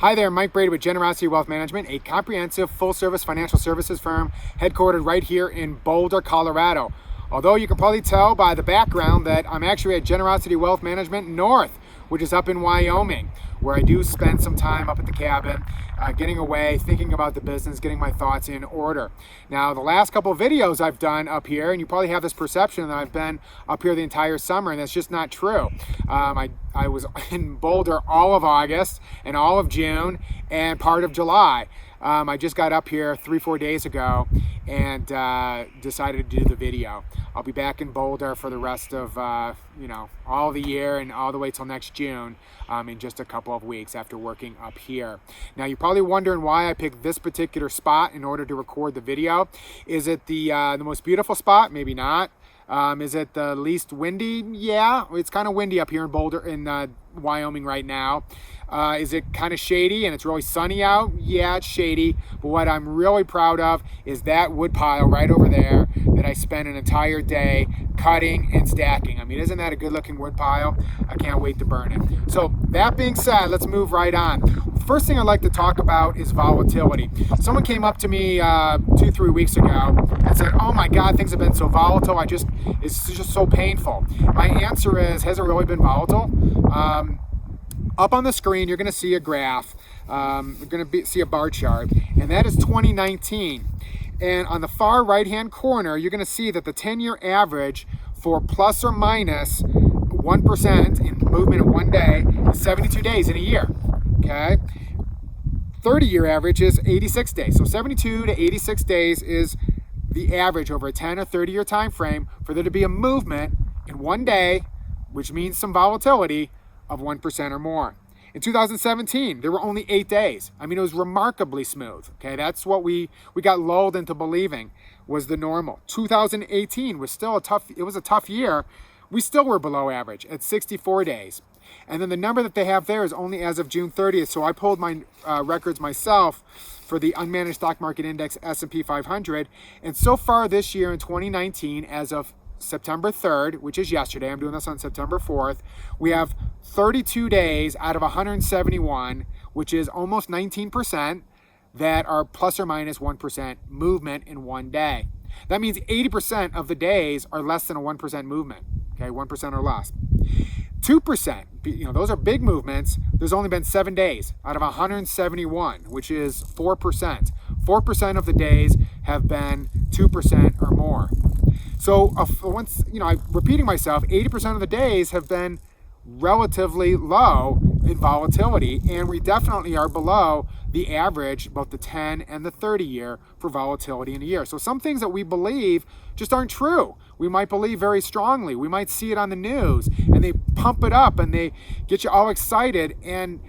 Hi there, Mike Brady with Generosity Wealth Management, a comprehensive full-service financial services firm headquartered right here in Boulder, Colorado. Although you can probably tell by the background that I'm actually at Generosity Wealth Management North, which is up in Wyoming, where I do spend some time up at the cabin, getting away, thinking about the business, getting my thoughts in order. Now, the last couple of videos I've done up here, and you probably have this perception that I've been up here the entire summer, and that's just not true. I was in Boulder all of August and all of June and part of July. I just got up here 3-4 days ago and decided to do the video. I'll be back in Boulder for the rest of all the year and all the way till next June in just a couple of weeks after working up here. Now, you're probably wondering why I picked this particular spot in order to record the video. Is it the most beautiful spot? Maybe not. Is it the least windy? Yeah, it's kind of windy up here in Boulder, in Wyoming right now. Is it kind of shady and it's really sunny out? Yeah, it's shady. But what I'm really proud of is that wood pile right over there that I spent an entire day cutting and stacking. I mean, isn't that a good looking wood pile? I can't wait to burn it. So that being said, let's move right on. The first thing I'd like to talk about is volatility. Someone came up to me 2-3 weeks ago and said, oh my God, things have been so volatile. It's just so painful. My answer is, has it really been volatile? Up on the screen, you're going to see a graph. You're going to see a bar chart, and that is 2019. And on the far right-hand corner, you're going to see that the 10-year average for plus or minus 1% in movement in one day is 72 days in a year. Okay. 30-year average is 86 days. So 72 to 86 days is the average over a 10 or 30-year time frame for there to be a movement in one day, which means some volatility of 1% or more. In 2017, there were only 8 days. I mean, it was remarkably smooth. Okay, that's what we got lulled into believing was the normal. 2018 was still a tough year. We still were below average at 64 days. And then the number that they have there is only as of June 30th. So I pulled my records myself for the unmanaged stock market index S&P 500. And so far this year in 2019, as of September 3rd, which is yesterday, I'm doing this on September 4th, we have 32 days out of 171, which is almost 19%, that are plus or minus 1% movement in one day. That means 80% of the days are less than a 1% movement, okay, 1% or less. 2%, those are big movements. There's only been 7 days out of 171, which is 4%. 4% of the days have been 2% or more. So I'm repeating myself, 80% of the days have been relatively low in volatility, and we definitely are below the average, both the 10 and the 30 year for volatility in a year. So some things that we believe just aren't true. We might believe very strongly. We might see it on the news and they pump it up and they get you all excited, and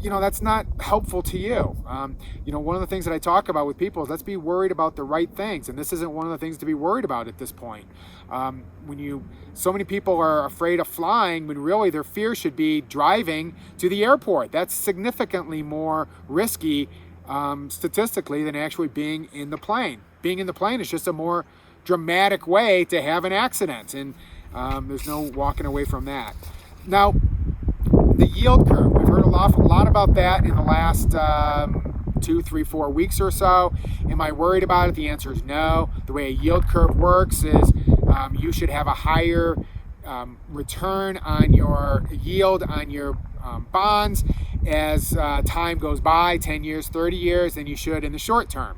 that's not helpful to you. One of the things that I talk about with people is let's be worried about the right things. And this isn't one of the things to be worried about at this point. So many people are afraid of flying when really their fear should be driving to the airport. That's significantly more risky statistically than actually being in the plane. Being in the plane is just a more dramatic way to have an accident. And there's no walking away from that. Now, the yield curve, we've heard a lot about that in the last 2, 3, 4 weeks or so. Am I worried about it? The answer is no. The way a yield curve works is you should have a higher return on your yield on your bonds as time goes by, 10 years, 30 years, than you should in the short term.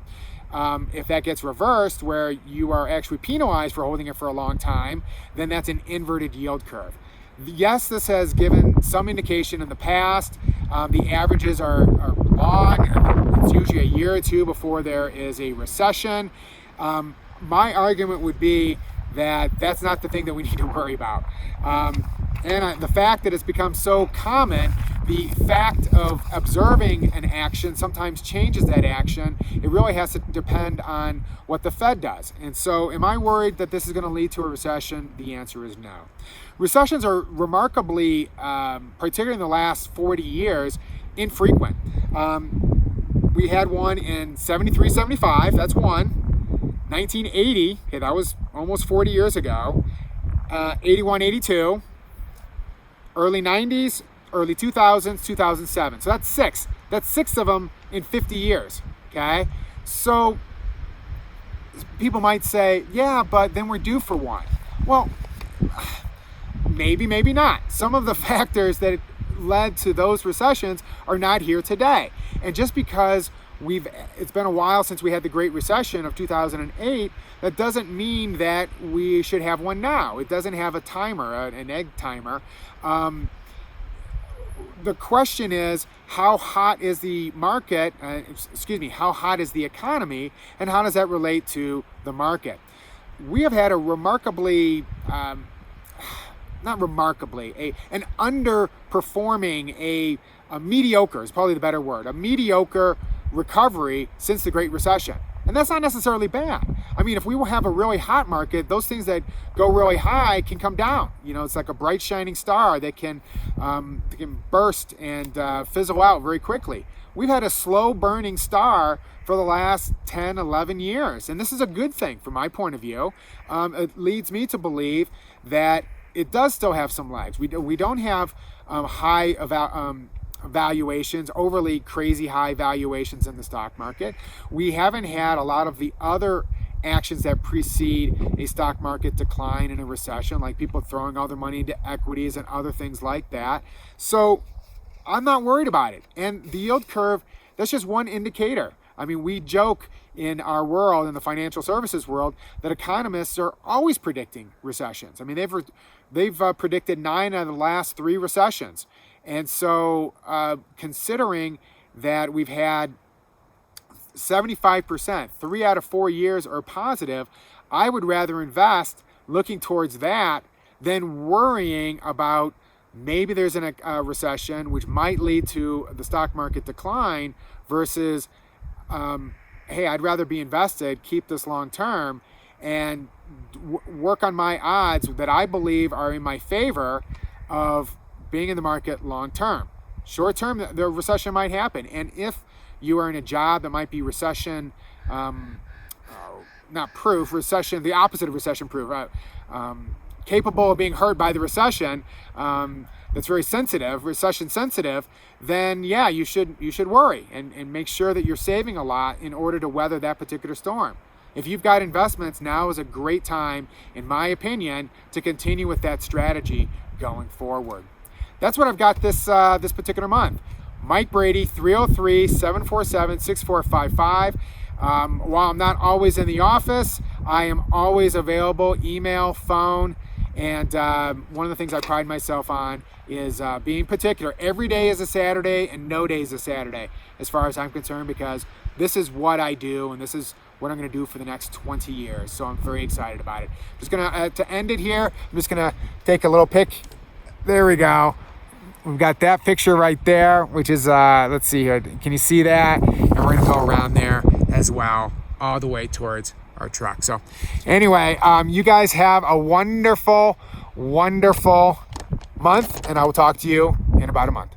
If that gets reversed, where you are actually penalized for holding it for a long time, then that's an inverted yield curve. Yes, this has given some indication in the past. The averages are long. It's usually a year or two before there is a recession. My argument would be that that's not the thing that we need to worry about. And the fact that it's become so common, the fact of observing an action sometimes changes that action. It really has to depend on what the Fed does. And so am I worried that this is going to lead to a recession? The answer is no. Recessions are remarkably, particularly in the last 40 years, infrequent. We had one in 73, 75, that's one. 1980, okay, that was almost 40 years ago. 81, 82. Early 90s, early 2000s, 2007. So that's 6. That's 6 of them in 50 years, okay? So people might say, yeah, but then we're due for one. Well, maybe, maybe not. Some of the factors that led to those recessions are not here today. And just because it's been a while since we had the Great Recession of 2008, that doesn't mean that we should have one now. It doesn't have a timer, an egg timer. The question is, how hot is the market, how hot is the economy, and how does that relate to the market? We have had a remarkably, an underperforming, a mediocre is probably the better word, a mediocre recovery since the Great Recession. And that's not necessarily bad. I mean, if we will have a really hot market, those things that go really high can come down. You know, it's like a bright shining star that can burst and fizzle out very quickly. We've had a slow burning star for the last 10, 11 years. And this is a good thing from my point of view. It leads me to believe that it does still have some legs. We don't have high valuations, overly crazy high valuations in the stock market. We haven't had a lot of the other actions that precede a stock market decline in a recession, like people throwing all their money into equities and other things like that. So I'm not worried about it. And the yield curve, that's just one indicator. I mean, we joke in our world, in the financial services world, that economists are always predicting recessions. I mean, they've predicted 9 out of the last 3 recessions. And so considering that we've had 75%, 3 out of 4 years are positive, I would rather invest looking towards that than worrying about maybe there's a recession, which might lead to the stock market decline, versus, hey, I'd rather be invested, keep this long term, and work on my odds that I believe are in my favor of being in the market long term. Short term, the recession might happen. And if you are in a job that might be recession, not proof, recession, the opposite of recession proof, capable of being hurt by the recession, that's very sensitive, recession sensitive, then yeah, you should worry and make sure that you're saving a lot in order to weather that particular storm. If you've got investments, now is a great time, in my opinion, to continue with that strategy going forward. That's what I've got this particular month. Mike Brady, 303-747-6455. While I'm not always in the office, I am always available, email, phone, and one of the things I pride myself on is being particular. Every day is a Saturday and no day is a Saturday as far as I'm concerned, because this is what I do and this is what I'm going to do for the next 20 years. So I'm very excited about it. Just going to end it here, I'm just going to take a little pic. There we go. We've got that picture right there, which is, let's see here. Can you see that? And we're going to go around there as well, all the way towards our truck. So anyway, you guys have a wonderful, wonderful month, and I will talk to you in about a month.